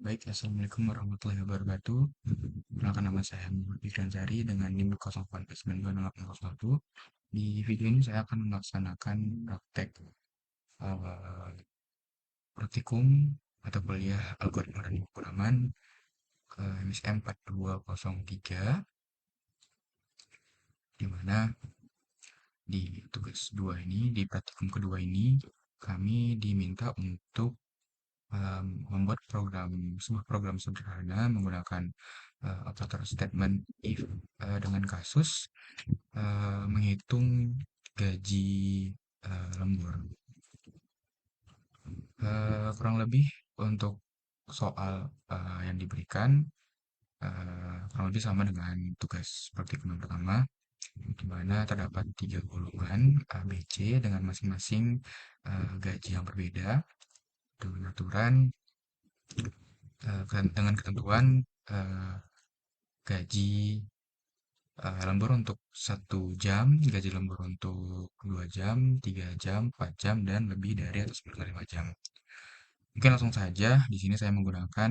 Baik, Assalamualaikum warahmatullahi wabarakatuh. Perkenalkan nama saya Muhammad Fikran Sari dengan NIM 08892801. Di video ini saya akan melaksanakan praktek eh, praktikum atau kuliah algoritma dan pemrograman MSM 4203, di mana di tugas 2 ini, di praktikum kedua ini, kami diminta untuk membuat sebuah program sederhana menggunakan operator statement if dengan kasus menghitung gaji lembur. Kurang lebih untuk soal yang diberikan kurang lebih sama dengan tugas praktikum yang pertama, di mana terdapat tiga golongan A, B, C dengan masing-masing gaji yang berbeda dengan aturan dengan ketentuan eh, gaji lembur untuk 1 jam, gaji lembur untuk 2 jam, 3 jam, 4 jam, dan lebih dari atau sebesar 5 jam. Mungkin langsung saja, di sini saya menggunakan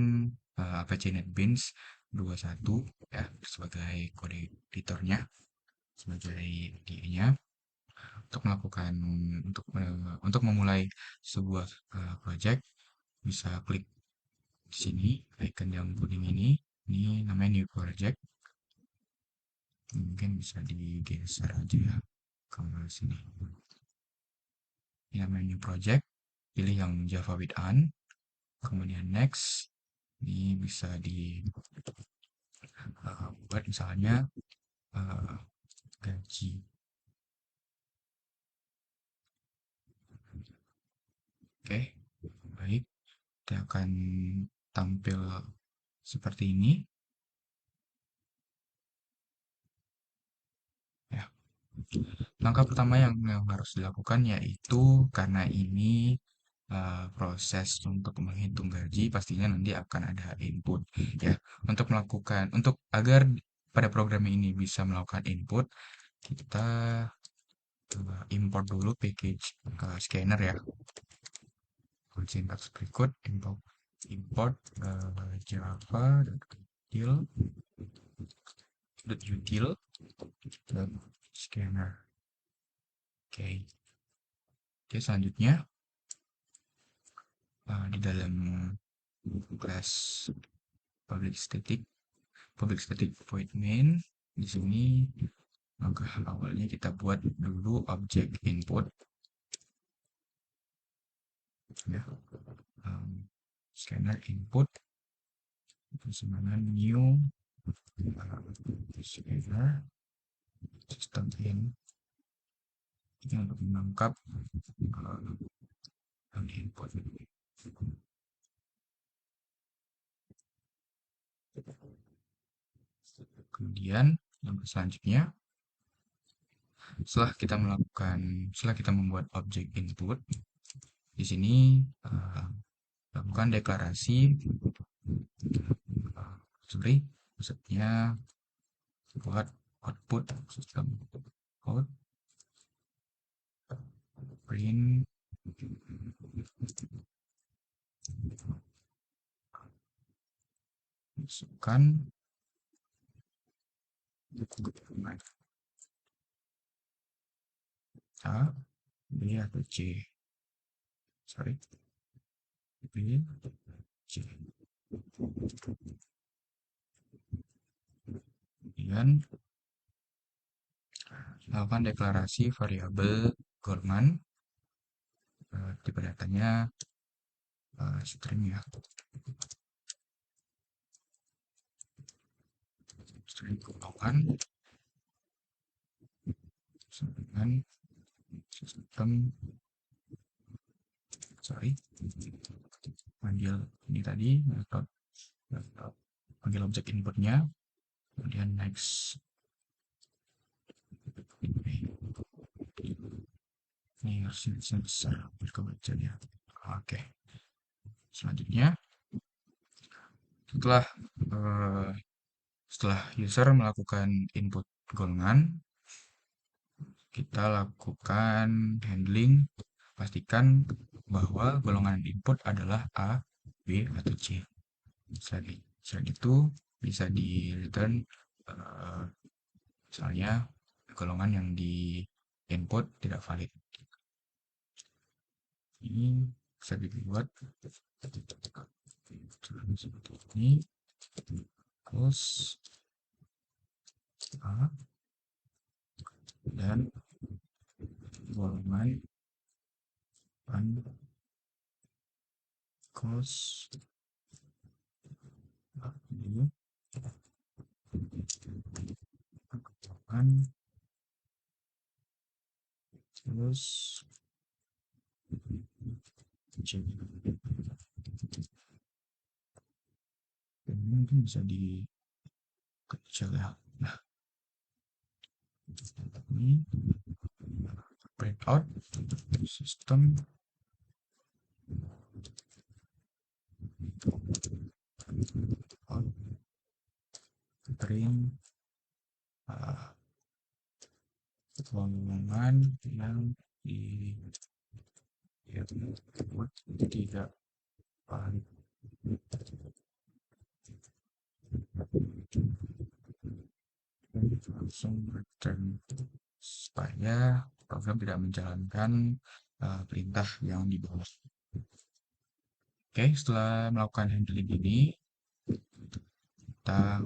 APC NetBeans 21 ya sebagai kode editornya, sebagai IDE-nya untuk melakukan untuk memulai sebuah project bisa klik di sini icon yang kuning ini namanya new project. Mungkin bisa digeser aja ya ke sini. Ini namanya new project, pilih yang Java with an, kemudian next. Ini bisa dibuat misalnya uh, gaji. Oke, baik. Kita akan tampil seperti ini. Ya. Langkah pertama yang harus dilakukan yaitu karena ini proses untuk menghitung gaji pastinya nanti akan ada input ya. Untuk agar pada program ini bisa melakukan input, kita import dulu package scanner ya. Sintax berikut import java.util scanner. Oke. Oke, selanjutnya di dalam kelas public static void main, di sini langkah awalnya kita buat dulu objek input ya, scanner input sama new scanner system in ini untuk menangkap input. Kemudian yang selanjutnya, setelah kita membuat objek input, di sini lakukan deklarasi maksudnya buat output sistem out print masukkan A, B atau C, sorry, B, C. Kemudian lakukan deklarasi variabel Goldman, tipe datanya string ya, string golongan dengan sistem panggil ini tadi panggil objek inputnya, kemudian next. Ini harusnya besar berkebaca ya. Oke, selanjutnya setelah user melakukan input golongan, kita lakukan handling, pastikan bahwa golongan input adalah A, B, atau C. Selain itu bisa di return eh, misalnya golongan yang di input tidak valid. Ini bisa dibuat seperti ini. Terus A dan golongan cos dulu golongan terus C. Ini mungkin bisa dikecil ya. Nah, ini print out sistem out print golongan yang dibuat tidak valid. Langsung return supaya program tidak menjalankan perintah yang di bawah. Oke, setelah melakukan handling ini, kita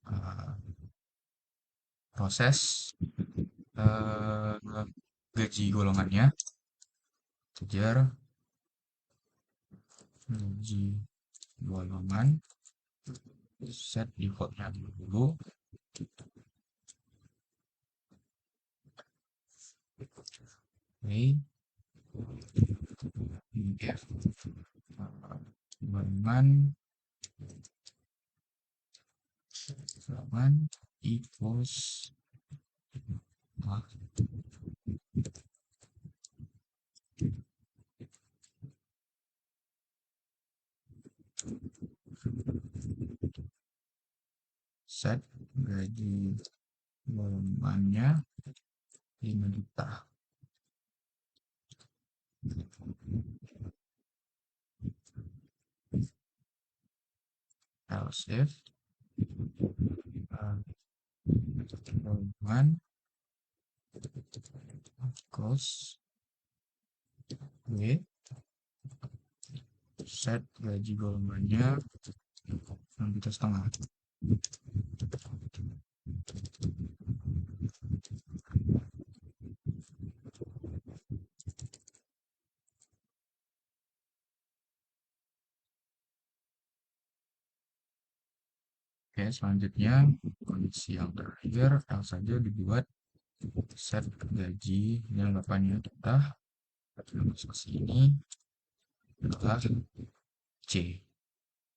uh, proses gaji golongannya, kejar gaji golongan, set defaultnya dulu, oke, if golongan equals set gaji golongannya 5 juta. Else if golongan cost B set gaji golongannya 6,5 juta. Oke, selanjutnya kondisi yang terakhir yang saja dibuat set gaji yang anggapannya kita masuk ke sini adalah C.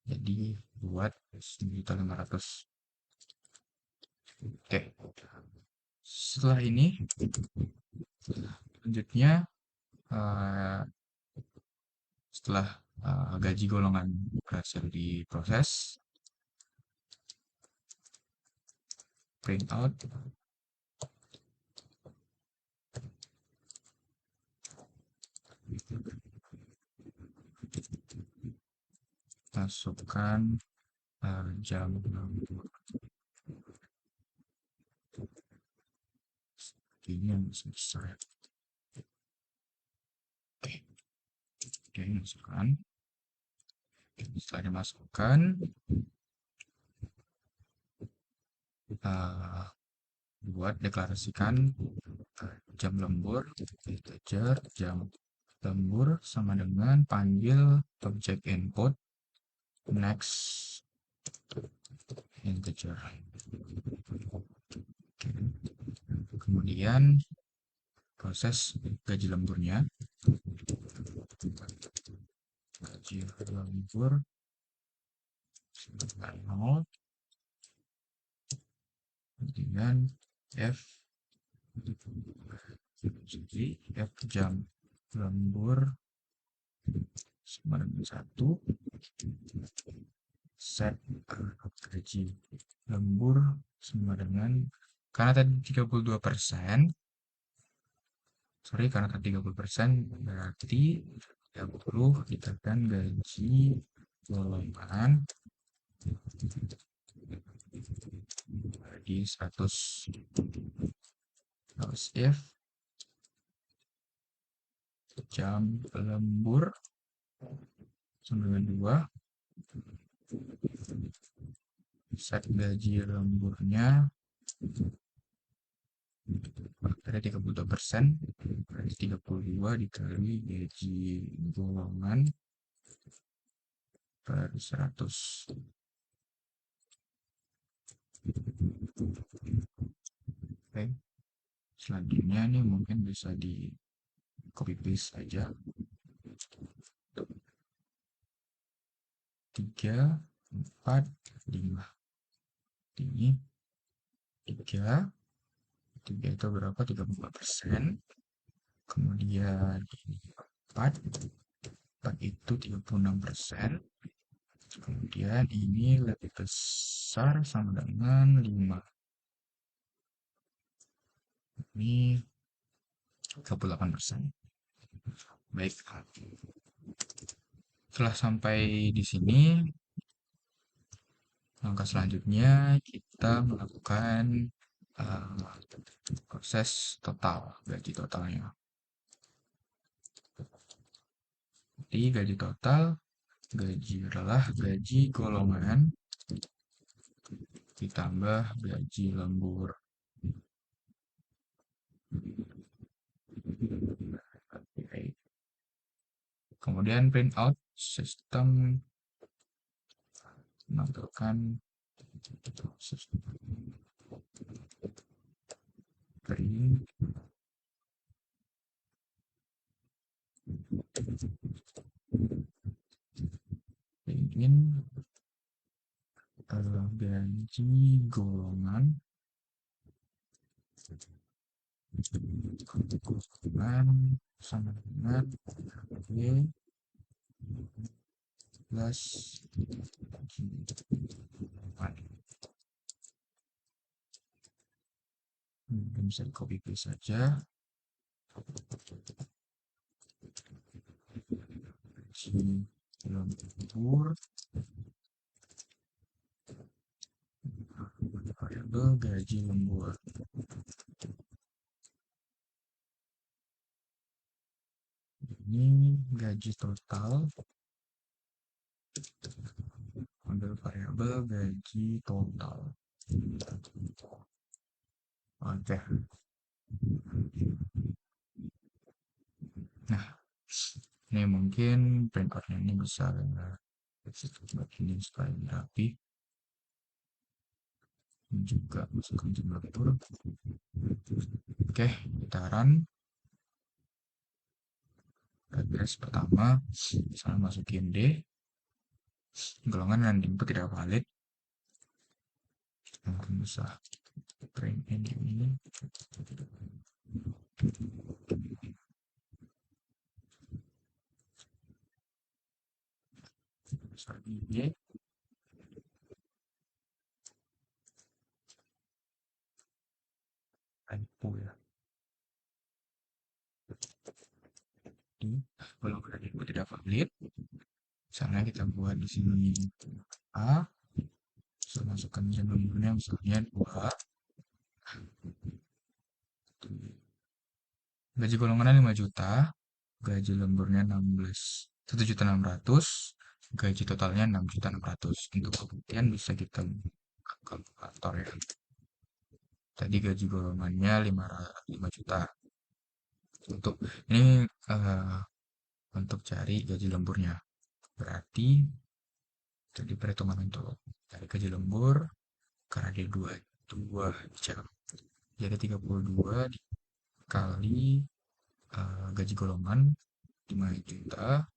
Jadi buat 1.500.000. Oke. Setelah ini selanjutnya setelah gaji golongan berhasil diproses, print out masukkan jam ini yang selesai. Oke, masukkan. Setelah dimasukkan, buat deklarasikan jam lembur, integer jam lembur sama dengan panggil objek input next integer. Kemudian proses gaji lemburnya, gaji lembur 0, kemudian f f jam lembur sama dengan 1, set gaji lembur sama dengan, karena tadi 32%, karena tadi 30%, berarti 30 ditekan gaji golongan Di 100 else if jam lembur sama dengan 2, set gaji lemburnya ada 32%, berarti 32 dikali gaji golongan per 100. Oke, selanjutnya ini mungkin bisa di copy paste saja. 3, 4, 5. Ini 3 itu berapa? 34%. Kemudian ini 4 itu 36%. Kemudian ini lebih besar sama dengan 5. Ini 38%. Baik. Setelah sampai di sini, langkah selanjutnya kita melakukan uh, proses total, gaji totalnya. Jadi gaji total, gaji adalah gaji golongan ditambah gaji lembur. Kemudian print out, sistem menampilkan print ingin gaji golongan sama dengan B plus bisa di copy paste saja. Gaji lembur variabel gaji lembur. Ini gaji total, ambil variabel gaji total. Oke. Nah, ini mungkin printernya ini bisa buat ini supaya rapi. Juga masukkan jumlah lembur. Oke, kita run. Address pertama, misalnya masukin D, golongan dan input tidak valid. Mungkin bisa print ini. Besar Y. Typo ya. Ini golongan dan input tidak valid. Misalnya kita buat di sini A, saya masukkan jumlahnya misalnya 2. Gaji golongannya 5 juta, gaji lemburnya 1.600.000, gaji totalnya 6.600.000. Untuk pembuktian bisa kita buka kalkulator ya. Tadi gaji golongannya 5 juta. Untuk ini untuk cari gaji lemburnya. Berarti jadi perhitungan untuk cari gaji lembur karena dia 2 jam. Jadi 32 dikali gaji golongan 5 juta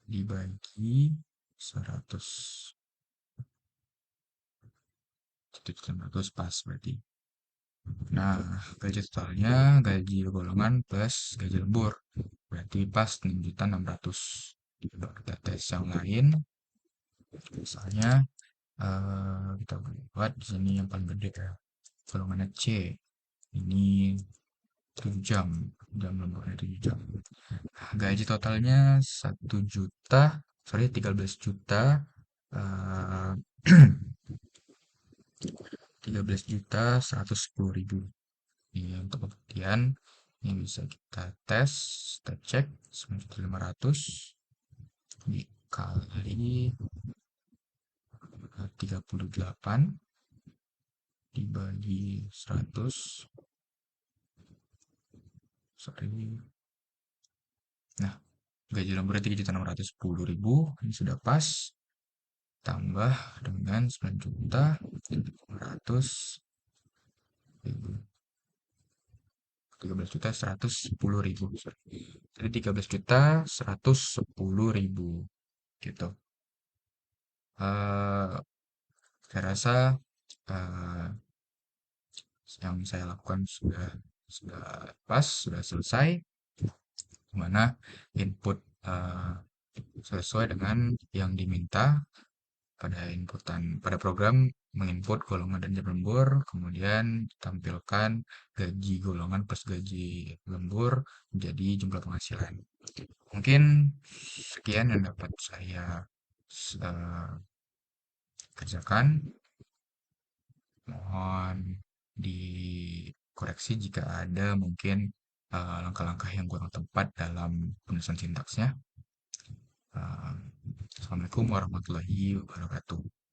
dibagi 100 pas berarti. Nah, gaji totalnya gaji golongan plus gaji lembur. Berarti pas 6.600.000. Kalau kita tes yang lain, misalnya kita buat di sini yang paling gede ya. Golongannya C. Ini 7 jam lemburnya 7 jam. Gaji totalnya 1 juta sorry 13 juta, eh, 13 juta 110.000. Ini untuk pembuktian ini bisa kita tes, kita cek 9.500.000 dikali 38 dibagi 100, sorry. Nah, gaji lemburnya 3.610.000, ini sudah pas, tambah dengan 9.500.000, 13.110.000, jadi 13.110.000 gitu. Eh, saya rasa eh, yang saya lakukan sudah pas, sudah selesai, dimana input sesuai dengan yang diminta pada program menginput golongan dan jam lembur, kemudian tampilkan gaji golongan plus gaji lembur menjadi jumlah penghasilan. Mungkin sekian yang dapat saya eh, kerjakan. Mohon dikoreksi jika ada mungkin langkah-langkah yang kurang tepat dalam penulisan sintaksnya. Eh, Assalamualaikum warahmatullahi wabarakatuh.